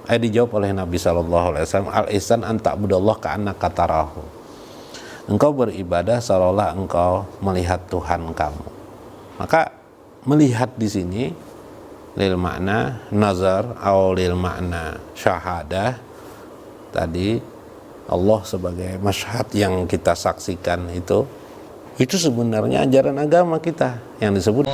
dijawab oleh Nabi SAW, al-ihsan an ta'budallah ka'annaka tarahu. Engkau beribadah seolah engkau melihat Tuhan kamu. Maka melihat di sini lil makna nazar atau lil makna syahadah, tadi Allah sebagai masyhad yang kita saksikan itu sebenarnya ajaran agama kita yang disebut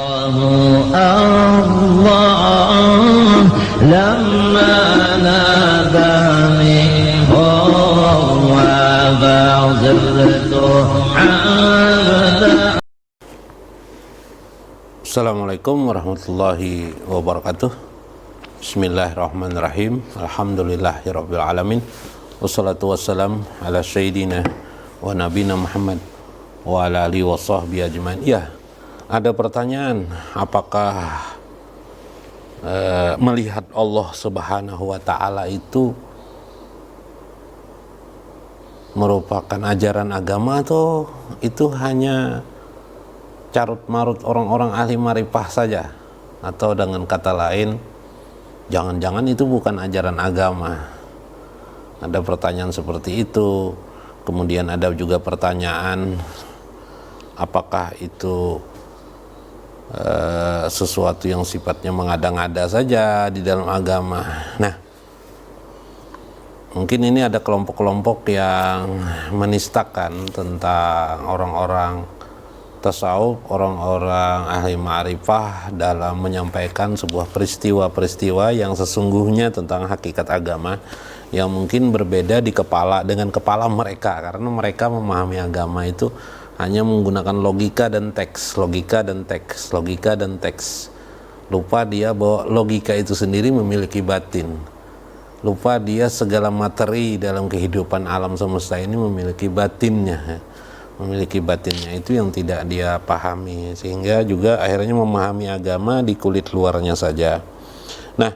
Assalamualaikum warahmatullahi wabarakatuh. Bismillahirrahmanirrahim. Alhamdulillahirabbil alamin. Wassalatu wassalam ala sayyidina wa nabina Muhammad wa ala alihi wa sahbihi ajmain. Ya, ada pertanyaan, apakah melihat Allah Subhanahu wa taala itu merupakan ajaran agama atau itu hanya carut marut orang-orang ahli marifah saja, atau dengan kata lain jangan-jangan itu bukan ajaran agama. Ada pertanyaan seperti itu. Kemudian ada juga pertanyaan, apakah itu sesuatu yang sifatnya mengada-ngada saja di dalam agama. Nah, mungkin ini ada kelompok-kelompok yang menistakan tentang orang-orang tasawuf, orang-orang ahli ma'rifah dalam menyampaikan sebuah peristiwa-peristiwa yang sesungguhnya tentang hakikat agama yang mungkin berbeda dengan kepala mereka, karena mereka memahami agama itu hanya menggunakan logika dan teks. Lupa dia bahwa logika itu sendiri memiliki batin. Lupa dia segala materi dalam kehidupan alam semesta ini memiliki batinnya itu yang tidak dia pahami, sehingga juga akhirnya memahami agama di kulit luarnya saja. Nah,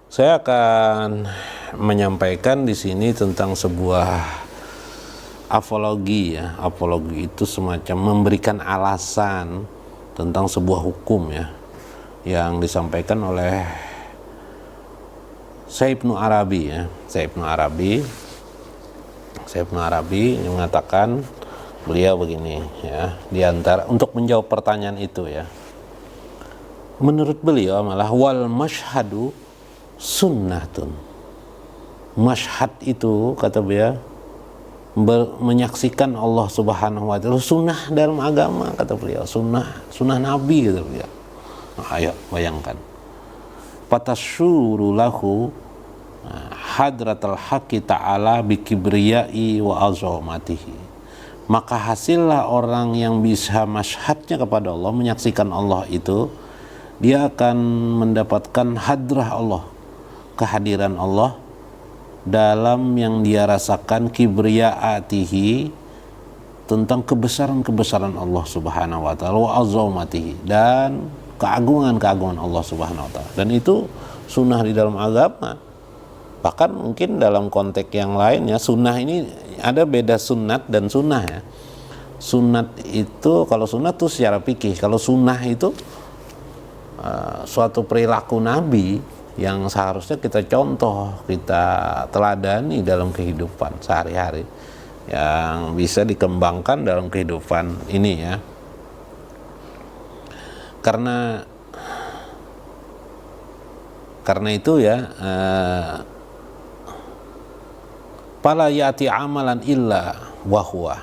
saya akan menyampaikan di sini tentang sebuah apologi ya. Apologi itu semacam memberikan alasan tentang sebuah hukum ya, yang disampaikan oleh Syekh Ibnu Arabi ya. Syekh Ibnu Arabi yang mengatakan, beliau begini ya, diantara untuk menjawab pertanyaan itu ya, menurut beliau malah wal masyhadu sunnatun. Masyhad itu, kata beliau, menyaksikan Allah Subhanahu wa taala, sunnah dalam agama, kata beliau, sunnah Nabi, kata beliau. Nah, ayo bayangkan, patasyuru lahu hadratal haqqi ta'ala bikibriyai wa azamatihi. Maka hasillah orang yang bisa masyhadnya kepada Allah, menyaksikan Allah itu, dia akan mendapatkan hadrah Allah, kehadiran Allah dalam yang dia rasakan, kibriyaatihi, tentang kebesaran-kebesaran Allah Subhanahu wa taala, wa azamatihi, dan keagungan-keagungan Allah Subhanahu wa taala. Dan itu sunnah di dalam agama. Bahkan mungkin dalam konteks yang lain ya, sunnah ini ada beda sunnat dan sunnah ya. Sunnat itu, kalau sunnat itu secara fikih, kalau sunnah itu suatu perilaku Nabi yang seharusnya kita contoh, kita teladani dalam kehidupan sehari-hari, yang bisa dikembangkan dalam kehidupan ini ya. Karena itu ya, fala yati amalan illa huwa.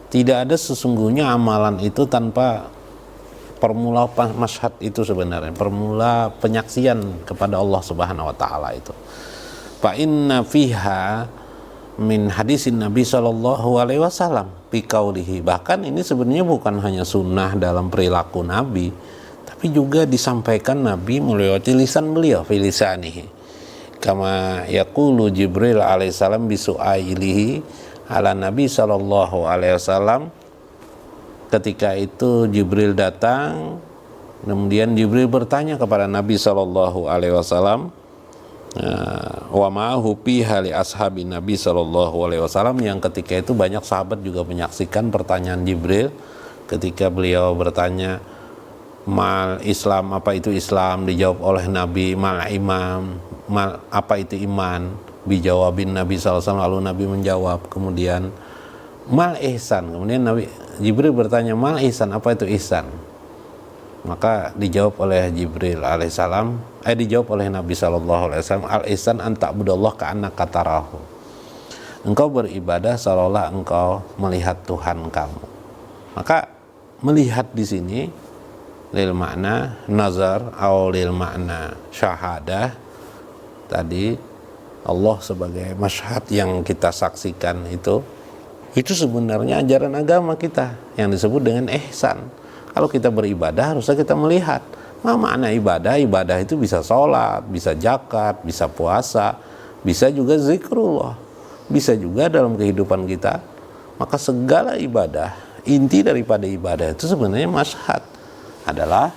Tidak ada sesungguhnya amalan itu tanpa formula masyhad itu, sebenarnya formula penyaksian kepada Allah Subhanahu wa taala itu. Fa inna fiha min hadisin Nabi sallallahu alaihi wasallam bi qaulihi. Bahkan ini sebenarnya bukan hanya sunnah dalam perilaku Nabi, tapi juga disampaikan Nabi melalui lisan beliau, fi lisanihi. Kama yaqulu Jibril alaihissalam bisu'ailihi ala Nabi sallallahu alaihi wasallam. Ketika itu Jibril datang, kemudian Jibril bertanya kepada Nabi sallallahu alaihi wasallam, wa ma'ahu fiha li ashabi Nabi sallallahu alaihi wasallam, yang ketika itu banyak sahabat juga menyaksikan pertanyaan Jibril ketika beliau bertanya mal Islam, apa itu Islam, dijawab oleh Nabi. Mal imam, mal apa itu iman, dijawabin Nabi SAW, lalu Nabi menjawab. Kemudian mal ihsan, kemudian Nabi Jibril bertanya, mal ihsan, apa itu ihsan? Maka dijawab oleh Jibril alaihissalam, dijawab oleh Nabi SAW, al ihsan an ta'budallah ka'annaka tarahu, engkau beribadah seolah-olah engkau melihat Tuhan kamu. Maka melihat di sini lil makna nazar atau lil makna syahadah, tadi Allah sebagai masyhad yang kita saksikan itu sebenarnya ajaran agama kita yang disebut dengan ihsan. Kalau kita beribadah harusnya kita melihat makna ibadah. Ibadah itu bisa sholat, bisa zakat, bisa puasa, bisa juga zikrullah, bisa juga dalam kehidupan kita. Maka segala ibadah, inti daripada ibadah itu sebenarnya masyhad adalah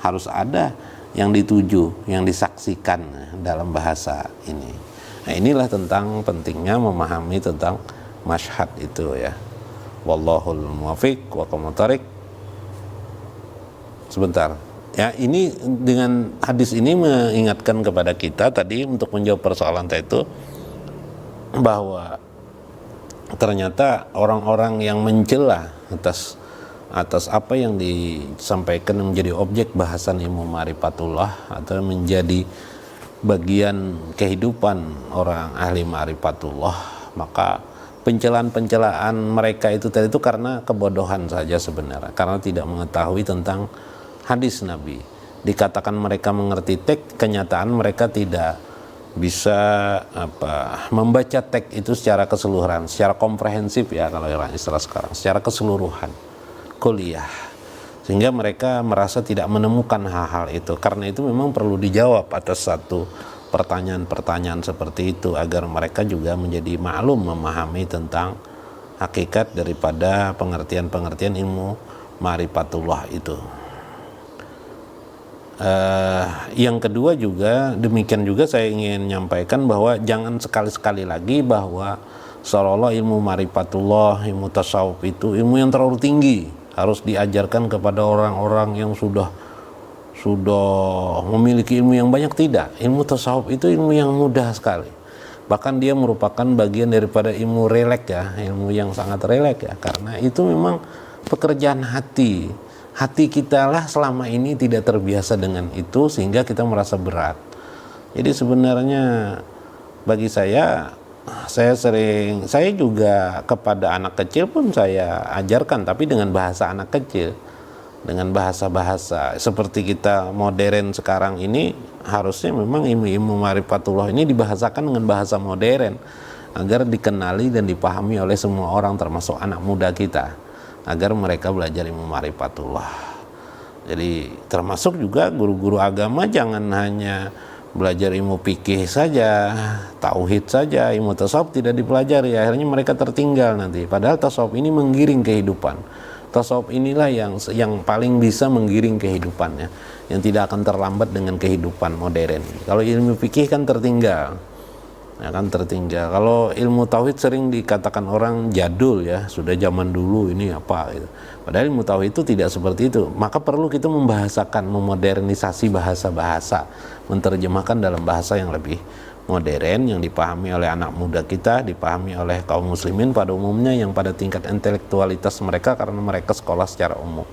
harus ada yang dituju, yang disaksikan dalam bahasa ini. Nah, inilah tentang pentingnya memahami tentang masyhad itu ya. Wallahul muwaffiq wa aqwamut. Sebentar ya, ini dengan hadis ini mengingatkan kepada kita tadi untuk menjawab persoalan itu, bahwa ternyata orang-orang yang mencela atas apa yang disampaikan menjadi objek bahasan ilmu ma'rifatullah atau menjadi bagian kehidupan orang ahli ma'rifatullah, maka pencelaan-pencelaan mereka itu tadi itu karena kebodohan saja sebenarnya, karena tidak mengetahui tentang hadis Nabi. Dikatakan mereka mengerti teks, kenyataan mereka tidak bisa membaca teks itu secara keseluruhan, secara komprehensif ya, kalau istilah sekarang, secara keseluruhan kuliah, sehingga mereka merasa tidak menemukan hal-hal itu. Karena itu memang perlu dijawab atas satu pertanyaan-pertanyaan seperti itu, agar mereka juga menjadi maklum, memahami tentang hakikat daripada pengertian-pengertian ilmu ma'rifatullah itu. Yang kedua juga demikian juga saya ingin menyampaikan bahwa jangan sekali-sekali lagi bahwa seolah-olah ilmu ma'rifatullah, ilmu tasawuf itu ilmu yang terlalu tinggi, harus diajarkan kepada orang-orang yang sudah memiliki ilmu yang banyak. Tidak, ilmu tasawuf itu ilmu yang mudah sekali, bahkan dia merupakan bagian daripada ilmu relek ya, ilmu yang sangat relek ya, karena itu memang pekerjaan hati kita lah selama ini tidak terbiasa dengan itu, sehingga kita merasa berat. Jadi sebenarnya bagi saya juga kepada anak kecil pun saya ajarkan, tapi dengan bahasa anak kecil, dengan bahasa-bahasa seperti kita modern sekarang ini. Harusnya memang ilmu ma'rifatullah ini dibahasakan dengan bahasa modern agar dikenali dan dipahami oleh semua orang, termasuk anak muda kita, agar mereka belajar ilmu ma'rifatullah. Jadi termasuk juga guru-guru agama jangan hanya belajar ilmu fikih saja, tauhid saja, ilmu tasawuf tidak dipelajari, akhirnya mereka tertinggal nanti. Padahal tasawuf ini menggiring kehidupan. Tasawuf inilah yang paling bisa menggiring kehidupannya, yang tidak akan terlambat dengan kehidupan modern. Kalau ilmu fikih kan tertinggal. Kalau ilmu tauhid sering dikatakan orang jadul ya, sudah zaman dulu ini apa gitu. Padahal ilmu tauhid itu tidak seperti itu. Maka perlu kita membahasakan, memodernisasi bahasa-bahasa, menerjemahkan dalam bahasa yang lebih modern, yang dipahami oleh anak muda kita, dipahami oleh kaum muslimin pada umumnya, yang pada tingkat intelektualitas mereka, karena mereka sekolah secara umum.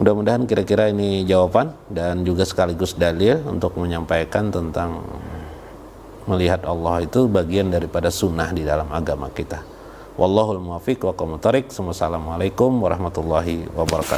Mudah-mudahan kira-kira ini jawaban dan juga sekaligus dalil untuk menyampaikan tentang melihat Allah itu bagian daripada sunnah di dalam agama kita. Wallahul muwaffiq wa aqwamut thoriq. Wassalamualaikum warahmatullahi wabarakatuh.